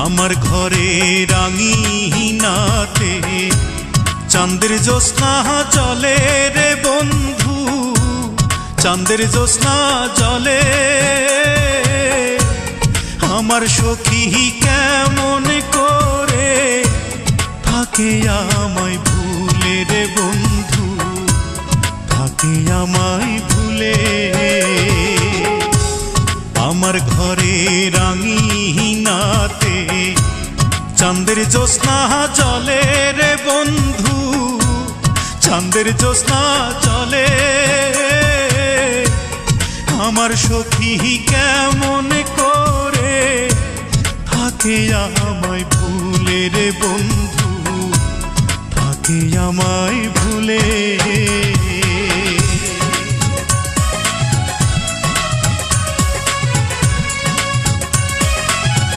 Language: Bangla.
আমার ঘরে রাঙিনাতে চাঁদের জ্যোৎস্না জলে রে বন্ধু, চাঁদের জ্যোৎস্না জলে। আমার সখী কেমন করে থাকে আমায় ভুলে রে বন্ধু, থাকে আমায় ভুলে। আমার ঘরে রাঙিনাতে চাঁদের জ্যোৎস্না জলে রে বন্ধু, চাঁদের জ্যোৎস্না জলে। আমার সখী কেমন করে থাকে আমায় ভুলে রে বন্ধু, থাকে আমায় ভুলে।